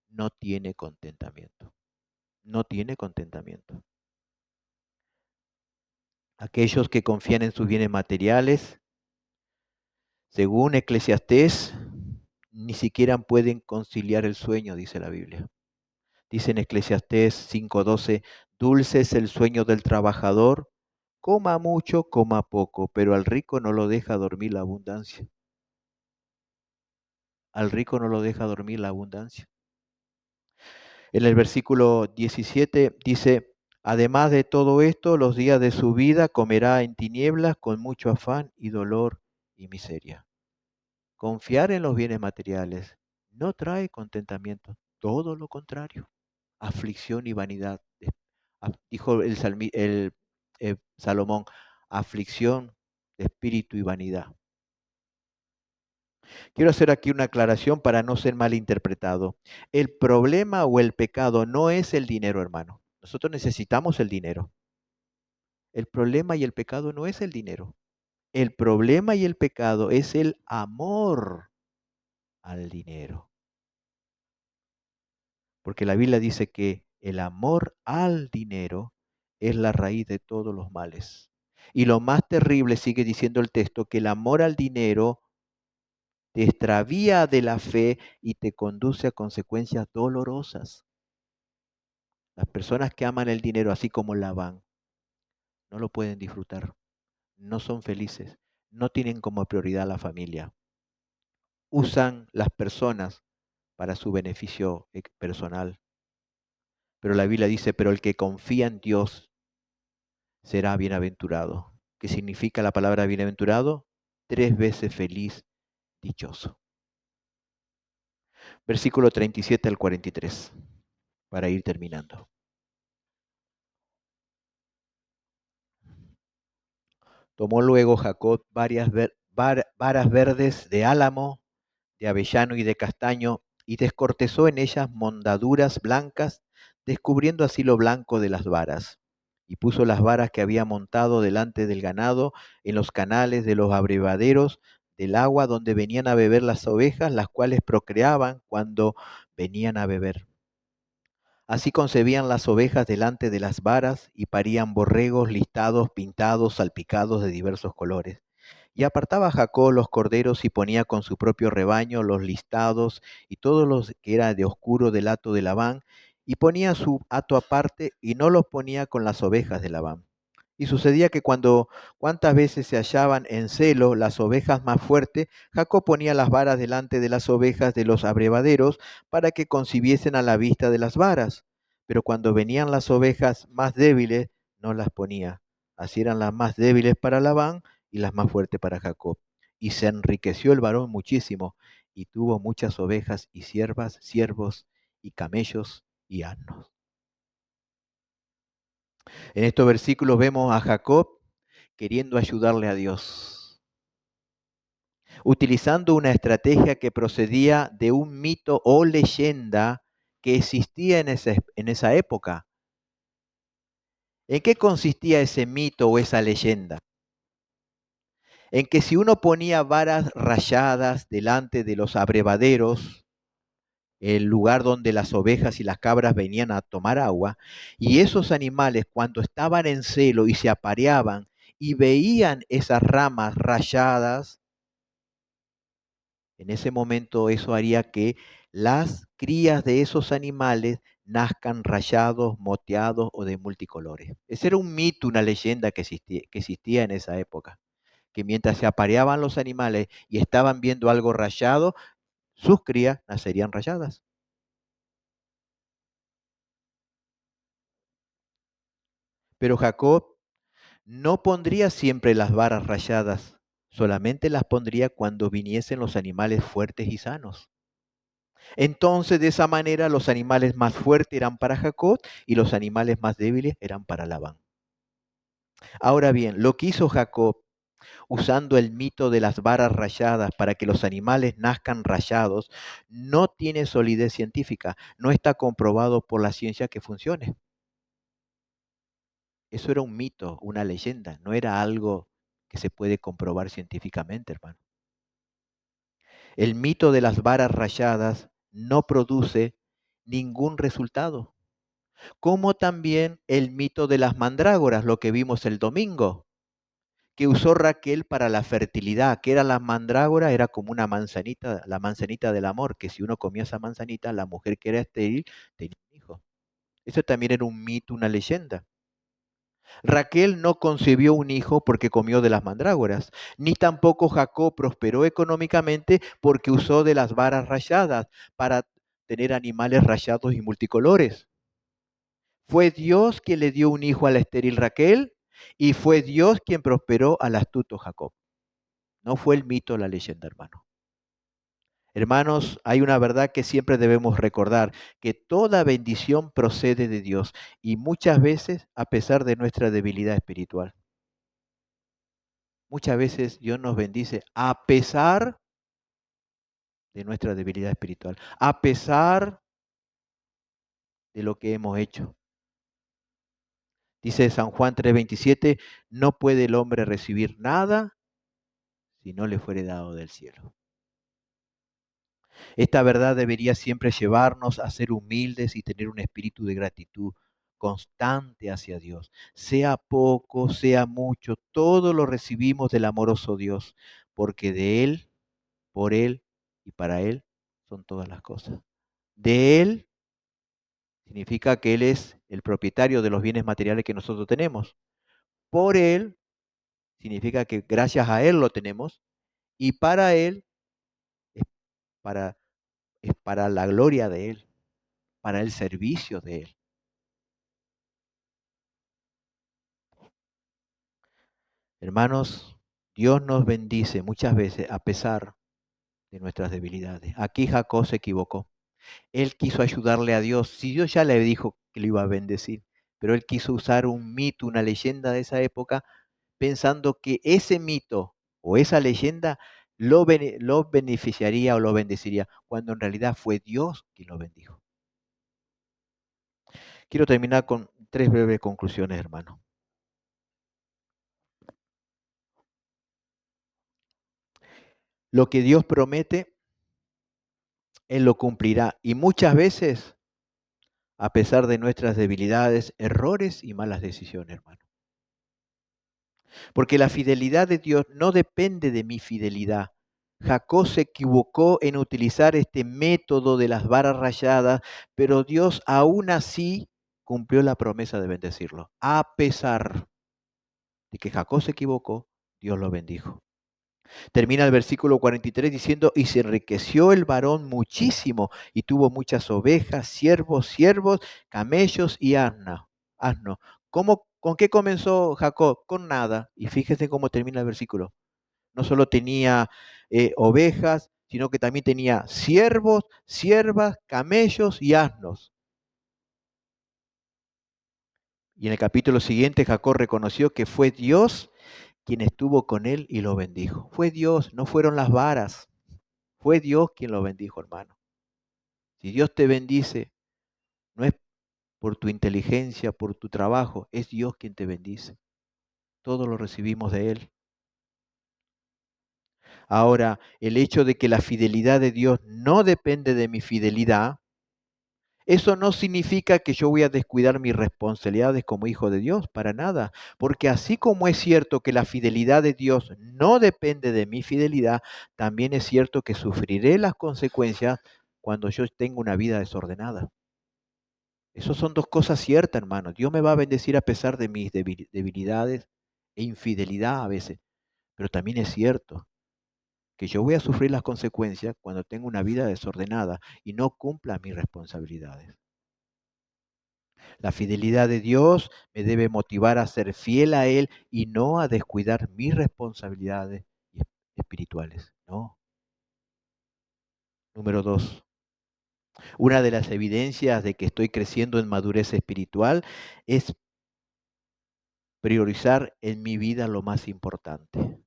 no tiene contentamiento. No tiene contentamiento. Aquellos que confían en sus bienes materiales, según Eclesiastés, ni siquiera pueden conciliar el sueño, dice la Biblia. Dice en Eclesiastés 5:12, dulce es el sueño del trabajador, coma mucho, coma poco, pero al rico no lo deja dormir la abundancia. Al rico no lo deja dormir la abundancia. En el versículo 17 dice, además de todo esto, los días de su vida comerá en tinieblas con mucho afán y dolor y miseria. Confiar en los bienes materiales no trae contentamiento, todo lo contrario, aflicción y vanidad. Dijo el Salomón, aflicción de espíritu y vanidad. Quiero hacer aquí una aclaración para no ser malinterpretado. El problema o el pecado no es el dinero, hermano. Nosotros necesitamos el dinero. El problema y el pecado no es el dinero. El problema y el pecado es el amor al dinero. Porque la Biblia dice que el amor al dinero es la raíz de todos los males. Y lo más terrible, sigue diciendo el texto, que el amor al dinero te extravía de la fe y te conduce a consecuencias dolorosas. Las personas que aman el dinero así como Labán no lo pueden disfrutar, no son felices, no tienen como prioridad la familia. Usan las personas para su beneficio personal. Pero la Biblia dice, pero el que confía en Dios será bienaventurado. ¿Qué significa la palabra bienaventurado? 3 veces feliz, dichoso. Versículo 37 al 43, para ir terminando. Tomó luego Jacob varas verdes de álamo, de avellano y de castaño, y descortezó en ellas mondaduras blancas, descubriendo así lo blanco de las varas. Y puso las varas que había montado delante del ganado en los canales de los abrevaderos del agua donde venían a beber las ovejas, las cuales procreaban cuando venían a beber. Así concebían las ovejas delante de las varas y parían borregos listados, pintados, salpicados de diversos colores. Y apartaba Jacob los corderos y ponía con su propio rebaño los listados y todos los que era de oscuro del hato de Labán, y ponía su hato aparte y no los ponía con las ovejas de Labán. Y sucedía que cuantas veces se hallaban en celo las ovejas más fuertes, Jacob ponía las varas delante de las ovejas de los abrevaderos para que concibiesen a la vista de las varas. Pero cuando venían las ovejas más débiles, no las ponía. Así eran las más débiles para Labán y las más fuertes para Jacob. Y se enriqueció el varón muchísimo, y tuvo muchas ovejas y siervas, siervos y camellos y asnos. En estos versículos vemos a Jacob queriendo ayudarle a Dios, utilizando una estrategia que procedía de un mito o leyenda que existía en esa época. ¿En qué consistía ese mito o esa leyenda? En que si uno ponía varas rayadas delante de los abrevaderos, el lugar donde las ovejas y las cabras venían a tomar agua, y esos animales cuando estaban en celo y se apareaban y veían esas ramas rayadas, en ese momento eso haría que las crías de esos animales nazcan rayados, moteados o de multicolores. Ese era un mito, una leyenda que existía en esa época, que mientras se apareaban los animales y estaban viendo algo rayado, sus crías nacerían rayadas. Pero Jacob no pondría siempre las varas rayadas, solamente las pondría cuando viniesen los animales fuertes y sanos. Entonces, de esa manera, los animales más fuertes eran para Jacob y los animales más débiles eran para Labán. Ahora bien, lo que hizo Jacob, usando el mito de las varas rayadas para que los animales nazcan rayados, no tiene solidez científica, no está comprobado por la ciencia que funcione. Eso era un mito, una leyenda, no era algo que se puede comprobar científicamente, hermano. El mito de las varas rayadas no produce ningún resultado, como también el mito de las mandrágoras, lo que vimos el domingo, que usó Raquel para la fertilidad, que era la mandrágora, era como una manzanita, la manzanita del amor, que si uno comía esa manzanita, la mujer que era estéril tenía un hijo. Eso también era un mito, una leyenda. Raquel no concibió un hijo porque comió de las mandrágoras, ni tampoco Jacob prosperó económicamente porque usó de las varas rayadas para tener animales rayados y multicolores. Fue Dios quien le dio un hijo a la estéril Raquel y fue Dios quien prosperó al astuto Jacob. No fue el mito, la leyenda, hermano. Hermanos, hay una verdad que siempre debemos recordar, que toda bendición procede de Dios y muchas veces a pesar de nuestra debilidad espiritual. Muchas veces Dios nos bendice a pesar de nuestra debilidad espiritual, a pesar de lo que hemos hecho. Dice San Juan 3:27, no puede el hombre recibir nada si no le fuere dado del cielo. Esta verdad debería siempre llevarnos a ser humildes y tener un espíritu de gratitud constante hacia Dios. Sea poco, sea mucho, todo lo recibimos del amoroso Dios, porque de Él, por Él y para Él son todas las cosas. De Él significa que Él es el propietario de los bienes materiales que nosotros tenemos. Por Él significa que gracias a Él lo tenemos y para Él es para, es para la gloria de Él, para el servicio de Él. Hermanos, Dios nos bendice muchas veces a pesar de nuestras debilidades. Aquí Jacob se equivocó. Él quiso ayudarle a Dios. Si Dios ya le dijo que lo iba a bendecir, pero él quiso usar un mito, una leyenda de esa época, pensando que ese mito o esa leyenda lo beneficiaría o lo bendeciría, cuando en realidad fue Dios quien lo bendijo. Quiero terminar con 3 breves conclusiones, hermano. Lo que Dios promete, Él lo cumplirá. Y muchas veces, a pesar de nuestras debilidades, errores y malas decisiones, hermano. Porque la fidelidad de Dios no depende de mi fidelidad. Jacob se equivocó en utilizar este método de las varas rayadas, pero Dios aún así cumplió la promesa de bendecirlo. A pesar de que Jacob se equivocó, Dios lo bendijo. Termina el versículo 43 diciendo, y se enriqueció el varón muchísimo y tuvo muchas ovejas, siervos, camellos y asno. ¿Con qué comenzó Jacob? Con nada. Y fíjese cómo termina el versículo. No solo tenía ovejas, sino que también tenía siervos, siervas, camellos y asnos. Y en el capítulo siguiente Jacob reconoció que fue Dios quien estuvo con él y lo bendijo. Fue Dios, no fueron las varas. Fue Dios quien lo bendijo, hermano. Si Dios te bendice, no es por tu inteligencia, por tu trabajo, es Dios quien te bendice. Todo lo recibimos de Él. Ahora, el hecho de que la fidelidad de Dios no depende de mi fidelidad, eso no significa que yo voy a descuidar mis responsabilidades como hijo de Dios, para nada. Porque así como es cierto que la fidelidad de Dios no depende de mi fidelidad, también es cierto que sufriré las consecuencias cuando yo tenga una vida desordenada. Esas son dos cosas ciertas, hermano. Dios me va a bendecir a pesar de mis debilidades e infidelidad a veces. Pero también es cierto que yo voy a sufrir las consecuencias cuando tengo una vida desordenada y no cumpla mis responsabilidades. La fidelidad de Dios me debe motivar a ser fiel a Él y no a descuidar mis responsabilidades espirituales. No. Número 2. Una de las evidencias de que estoy creciendo en madurez espiritual es priorizar en mi vida lo más importante.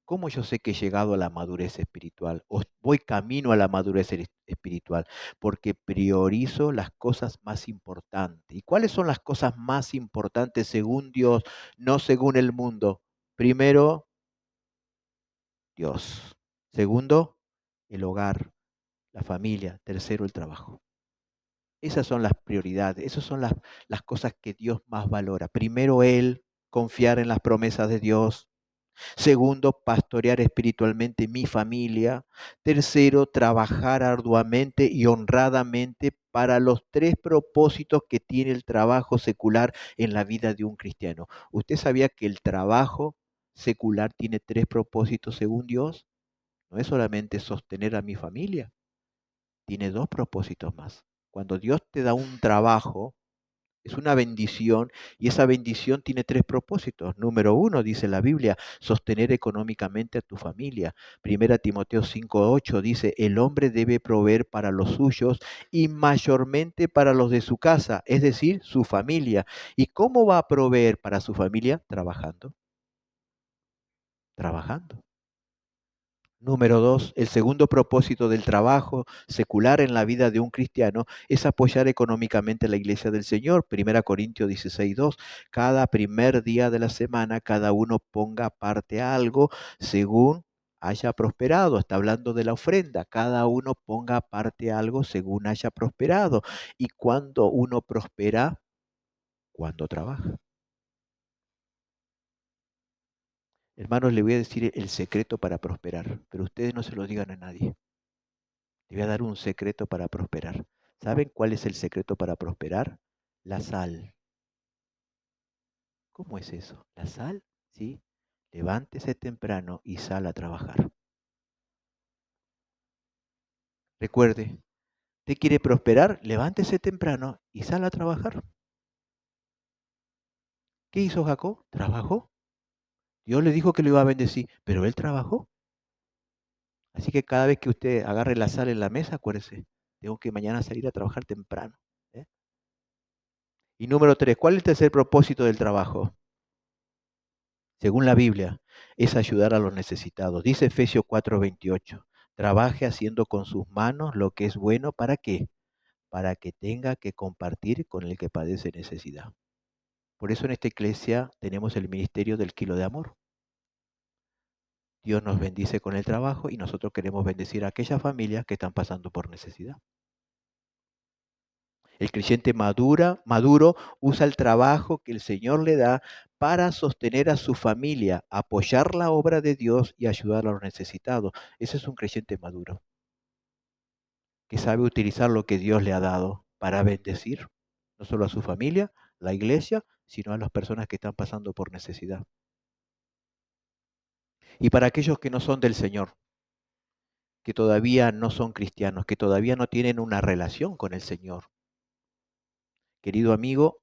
¿Cómo yo sé que he llegado a la madurez espiritual o voy camino a la madurez espiritual? Porque priorizo las cosas más importantes. ¿Y cuáles son las cosas más importantes según Dios, no según el mundo? Primero, Dios. Segundo, el hogar, la familia. Tercero, el trabajo. Esas son las prioridades, esas son las cosas que Dios más valora. Primero Él, confiar en las promesas de Dios. Segundo, pastorear espiritualmente mi familia. Tercero, trabajar arduamente y honradamente para los tres propósitos que tiene el trabajo secular en la vida de un cristiano. ¿Usted sabía que el trabajo secular tiene tres propósitos según Dios? No es solamente sostener a mi familia, tiene dos propósitos más. Cuando Dios te da un trabajo, es una bendición y esa bendición tiene tres propósitos. Número uno, dice la Biblia, sostener económicamente a tu familia. Primera Timoteo 5:8 dice, el hombre debe proveer para los suyos y mayormente para los de su casa, es decir, su familia. ¿Y cómo va a proveer para su familia? Trabajando, trabajando. Número dos, el segundo propósito del trabajo secular en la vida de un cristiano es apoyar económicamente a la iglesia del Señor. Primera Corintios 16:2. Cada primer día de la semana, cada uno ponga aparte algo según haya prosperado. Está hablando de la ofrenda. Cada uno ponga aparte algo según haya prosperado. Y cuando uno prospera, cuando trabaja. Hermanos, le voy a decir el secreto para prosperar, pero ustedes no se lo digan a nadie. Te voy a dar un secreto para prosperar. ¿Saben cuál es el secreto para prosperar? La sal. ¿Cómo es eso? La sal, ¿sí? Levántese temprano y sal a trabajar. Recuerde, ¿usted quiere prosperar? Levántese temprano y sal a trabajar. ¿Qué hizo Jacob? Trabajó. Dios le dijo que lo iba a bendecir, pero él trabajó. Así que cada vez que usted agarre la sal en la mesa, acuérdese, tengo que mañana salir a trabajar temprano. ¿Eh? Y número tres, ¿cuál es el tercer propósito del trabajo? Según la Biblia, es ayudar a los necesitados. Dice Efesios 4:28, trabaje haciendo con sus manos lo que es bueno, ¿para qué? Para que tenga que compartir con el que padece necesidad. Por eso en esta iglesia tenemos el ministerio del kilo de amor. Dios nos bendice con el trabajo y nosotros queremos bendecir a aquellas familias que están pasando por necesidad. El creyente maduro usa el trabajo que el Señor le da para sostener a su familia, apoyar la obra de Dios y ayudar a los necesitados. Ese es un creyente maduro, que sabe utilizar lo que Dios le ha dado para bendecir, no solo a su familia, la iglesia, sino a las personas que están pasando por necesidad. Y para aquellos que no son del Señor, que todavía no son cristianos, que todavía no tienen una relación con el Señor, querido amigo,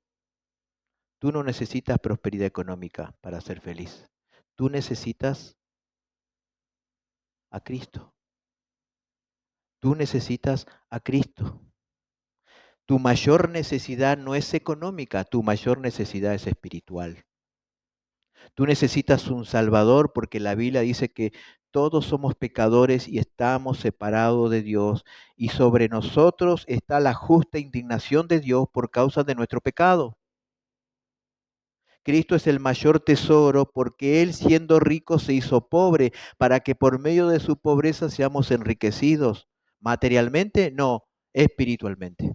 tú no necesitas prosperidad económica para ser feliz. Tú necesitas a Cristo. Tú necesitas a Cristo. Tu mayor necesidad no es económica, tu mayor necesidad es espiritual. Tú necesitas un Salvador porque la Biblia dice que todos somos pecadores y estamos separados de Dios y sobre nosotros está la justa indignación de Dios por causa de nuestro pecado. Cristo es el mayor tesoro porque Él siendo rico se hizo pobre para que por medio de su pobreza seamos enriquecidos. Materialmente, no, espiritualmente.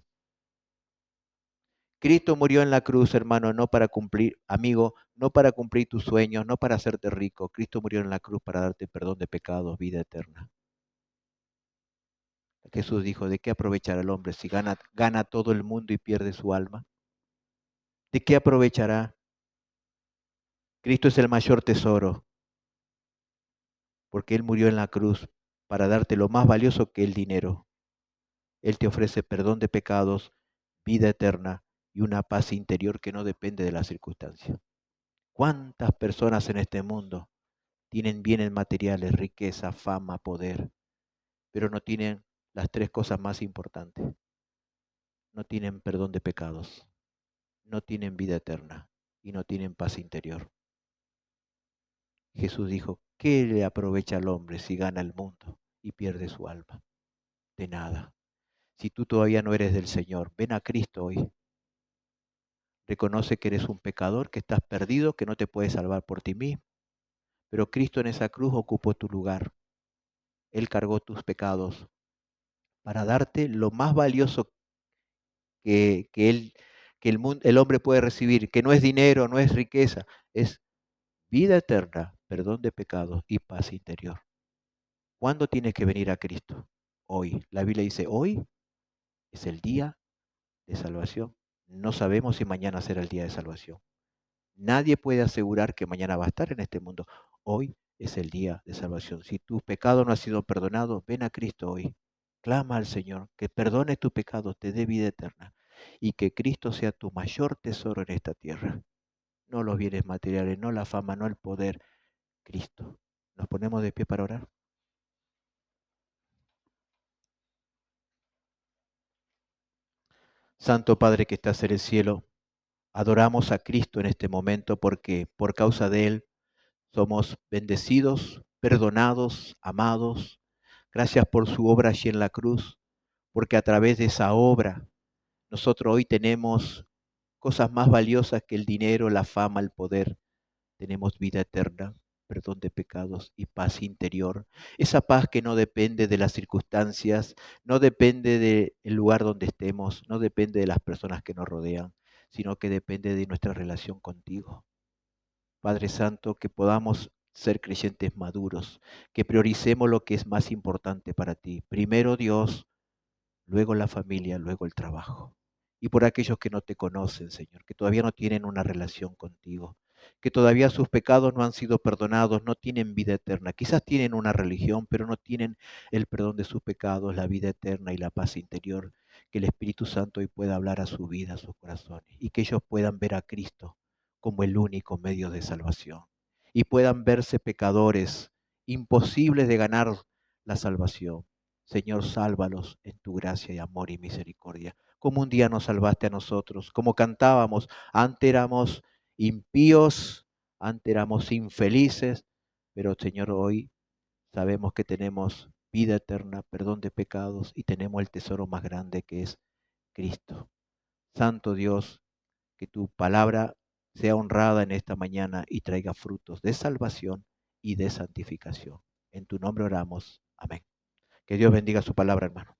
Cristo murió en la cruz, hermano, no para cumplir, amigo, no para cumplir tus sueños, no para hacerte rico. Cristo murió en la cruz para darte perdón de pecados, vida eterna. Jesús dijo, ¿de qué aprovechará el hombre si gana todo el mundo y pierde su alma? ¿De qué aprovechará? Cristo es el mayor tesoro. Porque Él murió en la cruz para darte lo más valioso que el dinero. Él te ofrece perdón de pecados, vida eterna y una paz interior que no depende de las circunstancias. ¿Cuántas personas en este mundo tienen bienes materiales, riqueza, fama, poder, pero no tienen las tres cosas más importantes? No tienen perdón de pecados, no tienen vida eterna y no tienen paz interior. Jesús dijo, ¿qué le aprovecha al hombre si gana el mundo y pierde su alma? De nada. Si tú todavía no eres del Señor, ven a Cristo hoy. Reconoce que eres un pecador, que estás perdido, que no te puedes salvar por ti mismo. Pero Cristo en esa cruz ocupó tu lugar. Él cargó tus pecados para darte lo más valioso que el hombre puede recibir, que no es dinero, no es riqueza, es vida eterna, perdón de pecados y paz interior. ¿Cuándo tienes que venir a Cristo? Hoy. La Biblia dice, hoy es el día de salvación. No sabemos si mañana será el día de salvación. Nadie puede asegurar que mañana va a estar en este mundo. Hoy es el día de salvación. Si tu pecado no ha sido perdonado, ven a Cristo hoy. Clama al Señor que perdone tu pecado, te dé vida eterna y que Cristo sea tu mayor tesoro en esta tierra. No los bienes materiales, no la fama, no el poder, Cristo. Nos ponemos de pie para orar. Santo Padre que estás en el cielo, adoramos a Cristo en este momento porque por causa de Él somos bendecidos, perdonados, amados. Gracias por su obra allí en la cruz, porque a través de esa obra nosotros hoy tenemos cosas más valiosas que el dinero, la fama, el poder. Tenemos vida eterna, perdón de pecados y paz interior. Esa paz que no depende de las circunstancias, no depende del lugar donde estemos, no depende de las personas que nos rodean, sino que depende de nuestra relación contigo. Padre Santo, que podamos ser creyentes maduros, que prioricemos lo que es más importante para ti. Primero Dios, luego la familia, luego el trabajo. Y por aquellos que no te conocen, Señor, que todavía no tienen una relación contigo, que todavía sus pecados no han sido perdonados, no tienen vida eterna. Quizás tienen una religión, pero no tienen el perdón de sus pecados, la vida eterna y la paz interior. Que el Espíritu Santo hoy pueda hablar a su vida, a sus corazones, y que ellos puedan ver a Cristo como el único medio de salvación. Y puedan verse pecadores, imposibles de ganar la salvación. Señor, sálvalos en tu gracia y amor y misericordia. Como un día nos salvaste a nosotros, como cantábamos, antes éramos impíos, antes éramos infelices, pero Señor, hoy sabemos que tenemos vida eterna, perdón de pecados y tenemos el tesoro más grande que es Cristo. Santo Dios, que tu palabra sea honrada en esta mañana y traiga frutos de salvación y de santificación. En tu nombre oramos. Amén. Que Dios bendiga su palabra, hermano.